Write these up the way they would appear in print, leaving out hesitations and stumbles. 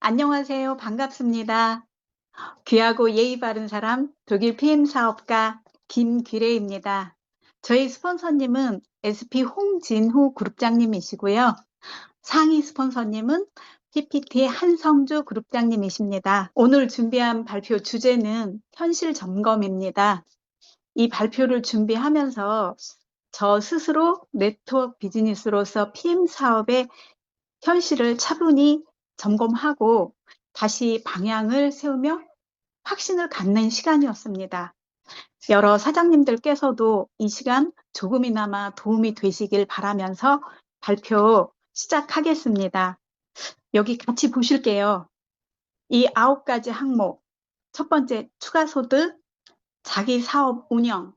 안녕하세요. 반갑습니다. 귀하고 예의 바른 사람, 독일 PM 사업가 김귀래입니다. 저희 스폰서님은 SP 홍진후 그룹장님이시고요. 상위 스폰서님은 PPT 한성주 그룹장님이십니다. 오늘 준비한 발표 주제는 현실 점검입니다. 이 발표를 준비하면서 저 스스로 네트워크 비즈니스로서 PM 사업의 현실을 차분히 점검하고 다시 방향을 세우며 확신을 갖는 시간이었습니다. 여러 사장님들께서도 이 시간 조금이나마 도움이 되시길 바라면서 발표 시작하겠습니다. 여기 같이 보실게요. 이 9가지 항목. 첫 번째, 추가소득, 자기 사업 운영,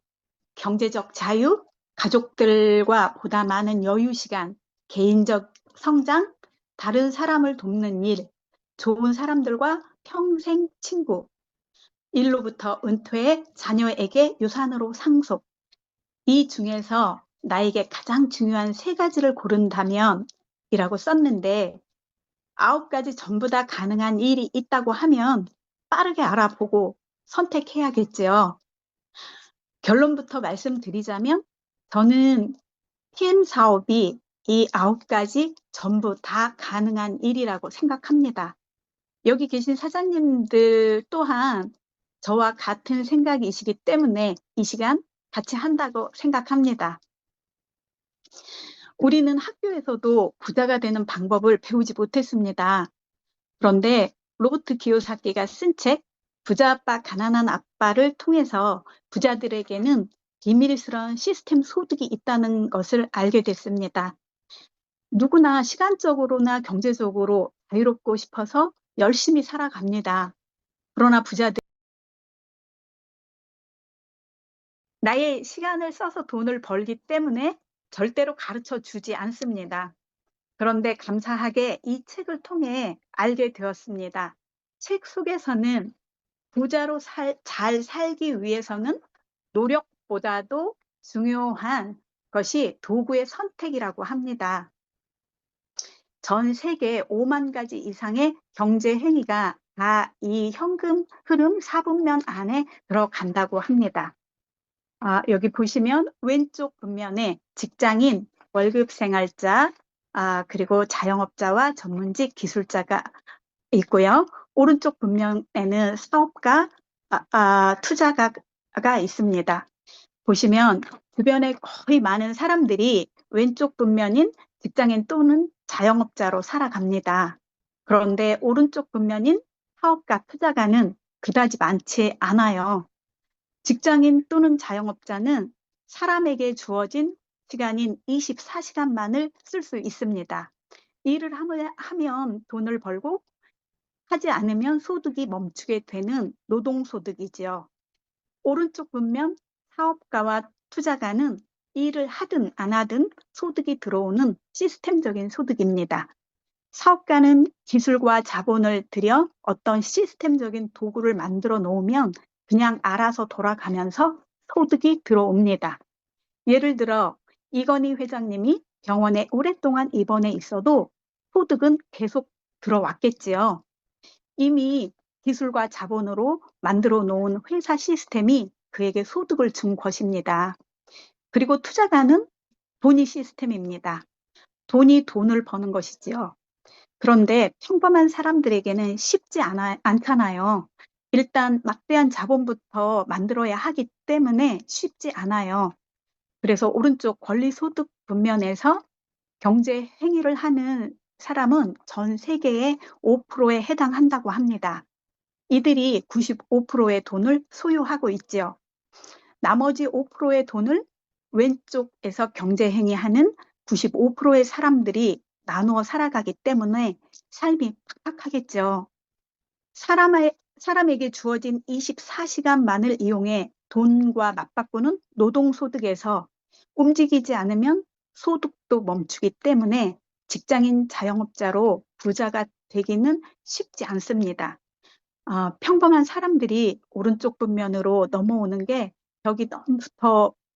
경제적 자유, 가족들과 보다 많은 여유 시간, 개인적 성장, 다른 사람을 돕는 일, 좋은 사람들과 평생 친구, 일로부터 은퇴해 자녀에게 유산으로 상속. 이 중에서 나에게 가장 중요한 3가지를 고른다면 이라고 썼는데 9가지 전부 다 가능한 일이 있다고 하면 빠르게 알아보고 선택해야겠지요. 결론부터 말씀드리자면 저는 PM 사업이 이 9가지 전부 다 가능한 일이라고 생각합니다. 여기 계신 사장님들 또한 저와 같은 생각이시기 때문에 이 시간 같이 한다고 생각합니다. 우리는 학교에서도 부자가 되는 방법을 배우지 못했습니다. 그런데 로버트 기요사키가 쓴 책 부자 아빠 가난한 아빠를 통해서 부자들에게는 비밀스러운 시스템 소득이 있다는 것을 알게 됐습니다. 누구나 시간적으로나 경제적으로 자유롭고 싶어서 열심히 살아갑니다. 그러나 부자들 나의 시간을 써서 돈을 벌기 때문에 절대로 가르쳐 주지 않습니다. 그런데 감사하게 이 책을 통해 알게 되었습니다. 책 속에서는 부자로 잘 살기 위해서는 노력보다도 중요한 것이 도구의 선택이라고 합니다. 전 세계 5만 가지 이상의 경제 행위가 다 이 현금 흐름 4분면 안에 들어간다고 합니다. 여기 보시면 왼쪽 분면에 직장인, 월급생활자, 그리고 자영업자와 전문직 기술자가 있고요. 오른쪽 분면에는 사업가, 투자가가 있습니다. 보시면 주변에 거의 많은 사람들이 왼쪽 분면인 직장인 또는 자영업자로 살아갑니다. 그런데 오른쪽 분면인 사업가, 투자가는 그다지 많지 않아요. 직장인 또는 자영업자는 사람에게 주어진 시간인 24시간만을 쓸 수 있습니다. 일을 하면 돈을 벌고 하지 않으면 소득이 멈추게 되는 노동소득이지요. 오른쪽 분면 사업가와 투자가는 일을 하든 안 하든 소득이 들어오는 시스템적인 소득입니다. 사업가는 기술과 자본을 들여 어떤 시스템적인 도구를 만들어 놓으면 그냥 알아서 돌아가면서 소득이 들어옵니다. 예를 들어 이건희 회장님이 병원에 오랫동안 입원해 있어도 소득은 계속 들어왔겠지요. 이미 기술과 자본으로 만들어 놓은 회사 시스템이 그에게 소득을 준 것입니다. 그리고 투자가는 돈이 시스템입니다. 돈이 돈을 버는 것이지요. 그런데 평범한 사람들에게는 쉽지 않잖아요. 일단 막대한 자본부터 만들어야 하기 때문에 쉽지 않아요. 그래서 오른쪽 권리소득 분면에서 경제 행위를 하는 사람은 전 세계의 5%에 해당한다고 합니다. 이들이 95%의 돈을 소유하고 있지요. 나머지 5%의 돈을 왼쪽에서 경제 행위하는 95%의 사람들이 나누어 살아가기 때문에 삶이 팍팍하겠죠. 사람에게 주어진 24시간만을 이용해 돈과 맞바꾸는 노동소득에서 움직이지 않으면 소득도 멈추기 때문에 직장인 자영업자로 부자가 되기는 쉽지 않습니다. 평범한 사람들이 오른쪽 분면으로 넘어오는 게 벽이 너무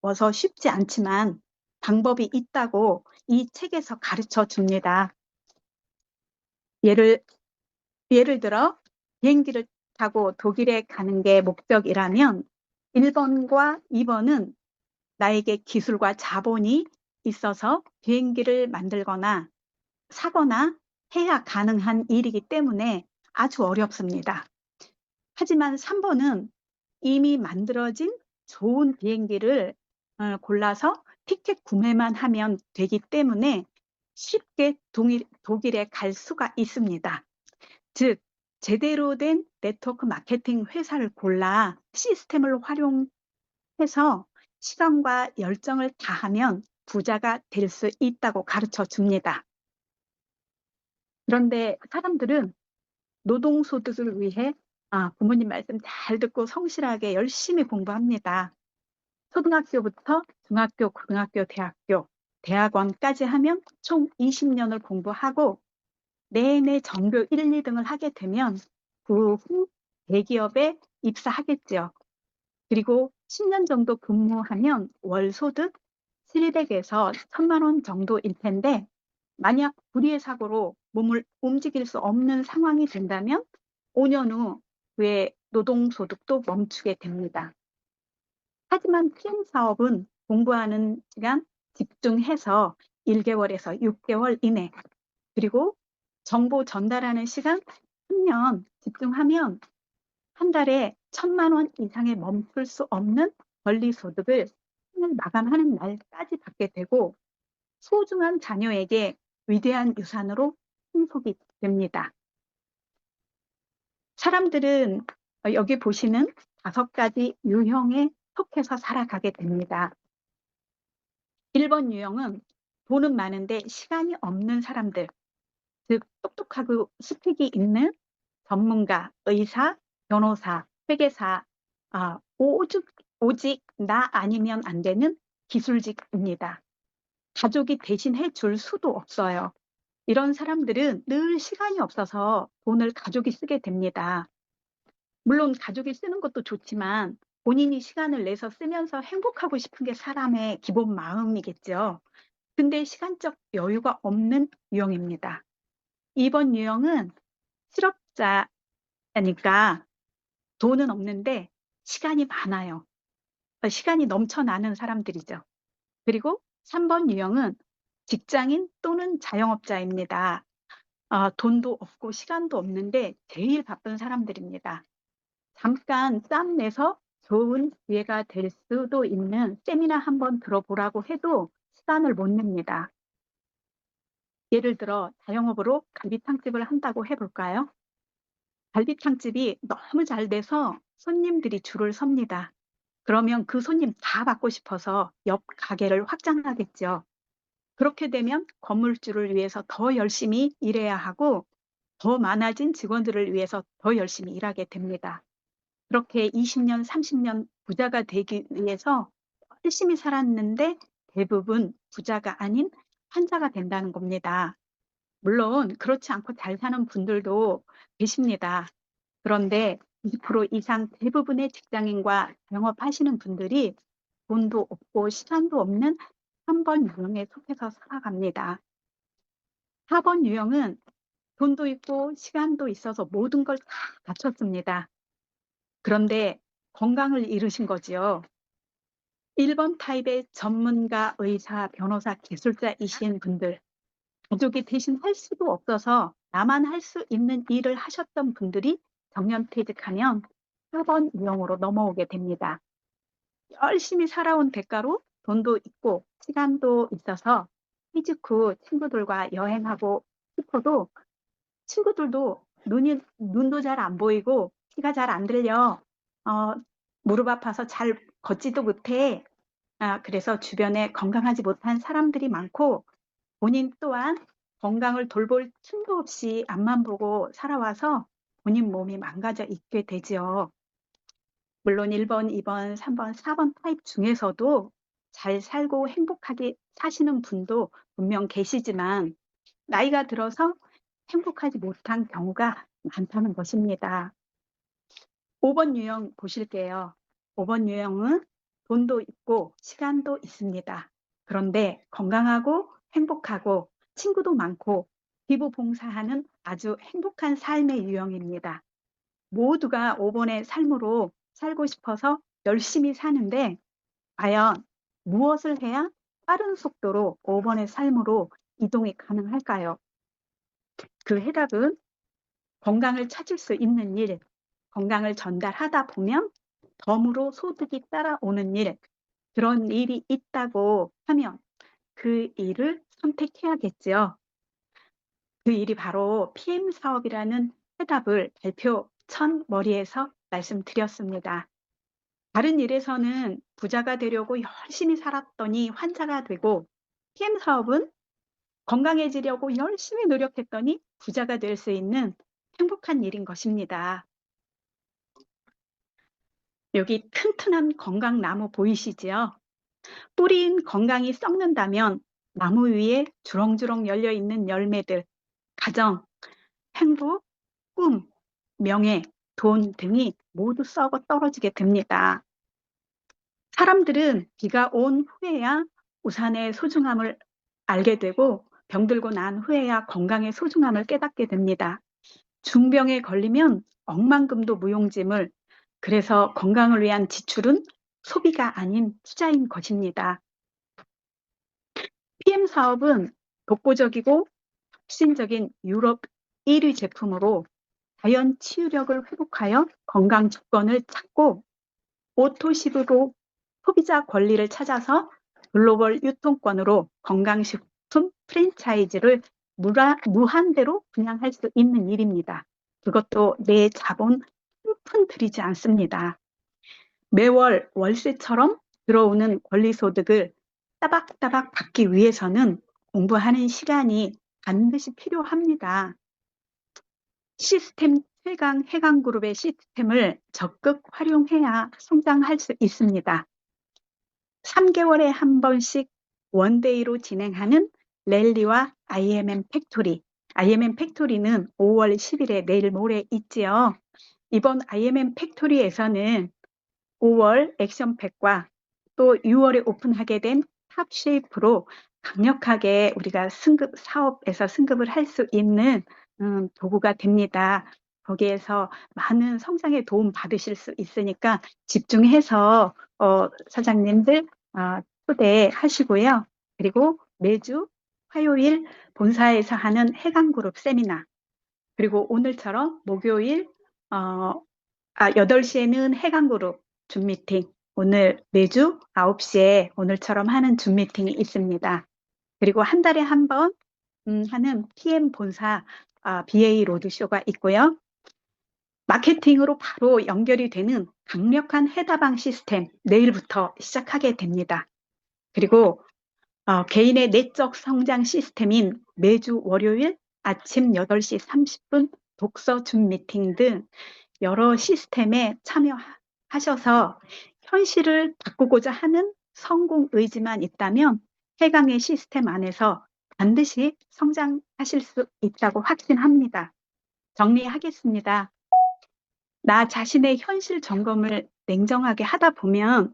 붙어서 쉽지 않지만 방법이 있다고 이 책에서 가르쳐 줍니다. 예를 예를 들어 비행기를 타고 독일에 가는 게 목적이라면 1번과 2번은 나에게 기술과 자본이 있어서 비행기를 만들거나 사거나 해야 가능한 일이기 때문에 아주 어렵습니다. 하지만 3번은 이미 만들어진 좋은 비행기를 골라서 티켓 구매만 하면 되기 때문에 쉽게 독일에 갈 수가 있습니다. 즉, 제대로 된 네트워크 마케팅 회사를 골라 시스템을 활용해서 시간과 열정을 다하면 부자가 될 수 있다고 가르쳐 줍니다. 그런데 사람들은 노동소득을 위해 부모님 말씀 잘 듣고 성실하게 열심히 공부합니다. 초등학교부터 중학교, 고등학교, 대학교, 대학원까지 하면 총 20년을 공부하고 내내 전교 1, 2등을 하게 되면 그 후 대기업에 입사하겠죠. 그리고 10년 정도 근무하면 월 소득 700에서 1000만 원 정도일 텐데 만약 불의의 사고로 몸을 움직일 수 없는 상황이 된다면 5년 후 그의 노동소득도 멈추게 됩니다. 하지만 PM 사업은 공부하는 시간 집중해서 1개월에서 6개월 이내, 그리고 정보 전달하는 시간 3년 집중하면 한 달에 1000만 원 이상에 멈출 수 없는 권리소득을 생을 마감하는 날까지 받게 되고 소중한 자녀에게 위대한 유산으로 상속이 됩니다. 사람들은 여기 보시는 5가지 유형에 속해서 살아가게 됩니다. 1번 유형은 돈은 많은데 시간이 없는 사람들, 즉 똑똑하고 스펙이 있는 전문가, 의사, 변호사, 회계사, 오직 나 아니면 안 되는 기술직입니다. 가족이 대신해 줄 수도 없어요. 이런 사람들은 늘 시간이 없어서 돈을 가족이 쓰게 됩니다. 물론 가족이 쓰는 것도 좋지만 본인이 시간을 내서 쓰면서 행복하고 싶은 게 사람의 기본 마음이겠죠. 근데 시간적 여유가 없는 유형입니다. 2번 유형은 실업자니까 돈은 없는데 시간이 많아요. 시간이 넘쳐나는 사람들이죠. 그리고 3번 유형은 직장인 또는 자영업자입니다. 돈도 없고 시간도 없는데 제일 바쁜 사람들입니다. 잠깐 짬 내서 좋은 기회가 될 수도 있는 세미나 한번 들어보라고 해도 시간을 못 냅니다. 예를 들어 자영업으로 갈비탕집을 한다고 해볼까요? 갈비탕집이 너무 잘 돼서 손님들이 줄을 섭니다. 그러면 그 손님 다 받고 싶어서 옆 가게를 확장하겠죠. 그렇게 되면 건물주를 위해서 더 열심히 일해야 하고 더 많아진 직원들을 위해서 더 열심히 일하게 됩니다. 그렇게 20년, 30년 부자가 되기 위해서 열심히 살았는데 대부분 부자가 아닌 환자가 된다는 겁니다. 물론 그렇지 않고 잘 사는 분들도 계십니다. 그런데 20% 이상 대부분의 직장인과 영업하시는 분들이 돈도 없고 시간도 없는 3번 유형에 속해서 살아갑니다. 4번 유형은 돈도 있고 시간도 있어서 모든 걸 다 갖췄습니다. 그런데 건강을 잃으신 거지요. 1번 타입의 전문가, 의사, 변호사, 기술자이신 분들, 가족이 대신 할 수도 없어서 나만 할 수 있는 일을 하셨던 분들이 정년퇴직하면 4번 유형으로 넘어오게 됩니다. 열심히 살아온 대가로 돈도 있고 시간도 있어서 퇴직 후 친구들과 여행하고 싶어도 친구들도 눈도 잘 안 보이고 귀가 잘 안 들려. 무릎 아파서 잘 걷지도 못해. 그래서 주변에 건강하지 못한 사람들이 많고 본인 또한 건강을 돌볼 틈도 없이 앞만 보고 살아와서 본인 몸이 망가져 있게 되지요. 물론 1번, 2번, 3번, 4번 타입 중에서도 잘 살고 행복하게 사시는 분도 분명 계시지만 나이가 들어서 행복하지 못한 경우가 많다는 것입니다. 5번 유형 보실게요. 5번 유형은 돈도 있고 시간도 있습니다. 그런데 건강하고 행복하고 친구도 많고 기부 봉사하는 아주 행복한 삶의 유형입니다. 모두가 5번의 삶으로 살고 싶어서 열심히 사는데 과연 무엇을 해야 빠른 속도로 5번의 삶으로 이동이 가능할까요? 그 해답은 건강을 찾을 수 있는 일, 건강을 전달하다 보면 덤으로 소득이 따라오는 일, 그런 일이 있다고 하면 그 일을 선택해야겠지요. 그 일이 바로 PM 사업이라는 해답을 발표 첫 머리에서 말씀드렸습니다. 다른 일에서는 부자가 되려고 열심히 살았더니 환자가 되고 PM 사업은 건강해지려고 열심히 노력했더니 부자가 될 수 있는 행복한 일인 것입니다. 여기 튼튼한 건강나무 보이시지요? 뿌리인 건강이 썩는다면 나무 위에 주렁주렁 열려있는 열매들, 가정, 행복, 꿈, 명예, 돈 등이 모두 썩어 떨어지게 됩니다. 사람들은 비가 온 후에야 우산의 소중함을 알게 되고 병들고 난 후에야 건강의 소중함을 깨닫게 됩니다. 중병에 걸리면 억만금도 무용지물, 그래서 건강을 위한 지출은 소비가 아닌 투자인 것입니다. PM 사업은 독보적이고 혁신적인 유럽 1위 제품으로 자연 치유력을 회복하여 건강 조건을 찾고 오토십으로 소비자 권리를 찾아서 글로벌 유통권으로 건강식품 프랜차이즈를 무한대로 분양할 수 있는 일입니다. 그것도 내 자본 한 푼 들이지 않습니다. 매월 월세처럼 들어오는 권리소득을 따박따박 받기 위해서는 공부하는 시간이 반드시 필요합니다. 시스템 최강 해강그룹의 시스템을 적극 활용해야 성장할 수 있습니다. 3개월에 한 번씩 원데이로 진행하는 랠리와 IMM 팩토리. IMM 팩토리는 5월 10일에 내일 모레 있지요. 이번 IMM 팩토리에서는 5월 액션팩과 또 6월에 오픈하게 된 탑쉐이프로 강력하게 우리가 사업에서 승급을 할 수 있는 도구가 됩니다. 거기에서 많은 성장에 도움 받으실 수 있으니까 집중해서 사장님들 초대하시고요. 그리고 매주 화요일 본사에서 하는 해강그룹 세미나, 그리고 오늘처럼 목요일 8시에는 해강그룹 줌 미팅, 오늘 매주 9시에 오늘처럼 하는 줌 미팅이 있습니다. 그리고 한 달에 한 번 하는 PM 본사 BA 로드쇼가 있고요. 마케팅으로 바로 연결이 되는 강력한 해다방 시스템 내일부터 시작하게 됩니다. 그리고 개인의 내적 성장 시스템인 매주 월요일 아침 8시 30분 독서 줌 미팅 등 여러 시스템에 참여하셔서 현실을 바꾸고자 하는 성공 의지만 있다면 해강의 시스템 안에서 반드시 성장하실 수 있다고 확신합니다. 정리하겠습니다. 나 자신의 현실 점검을 냉정하게 하다 보면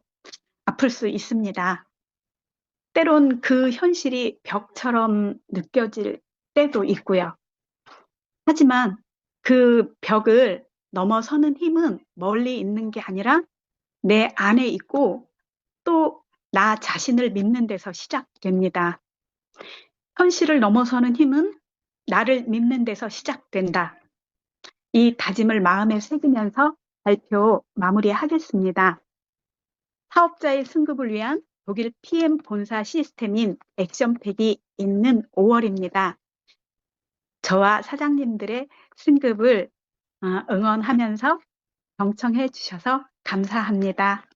아플 수 있습니다. 때론 그 현실이 벽처럼 느껴질 때도 있고요. 하지만 그 벽을 넘어서는 힘은 멀리 있는 게 아니라 내 안에 있고 또 나 자신을 믿는 데서 시작됩니다. 현실을 넘어서는 힘은 나를 믿는 데서 시작된다. 이 다짐을 마음에 새기면서 발표 마무리하겠습니다. 사업자의 승급을 위한 독일 PM 본사 시스템인 액션팩이 있는 5월입니다. 저와 사장님들의 승급을 응원하면서 경청해 주셔서 감사합니다.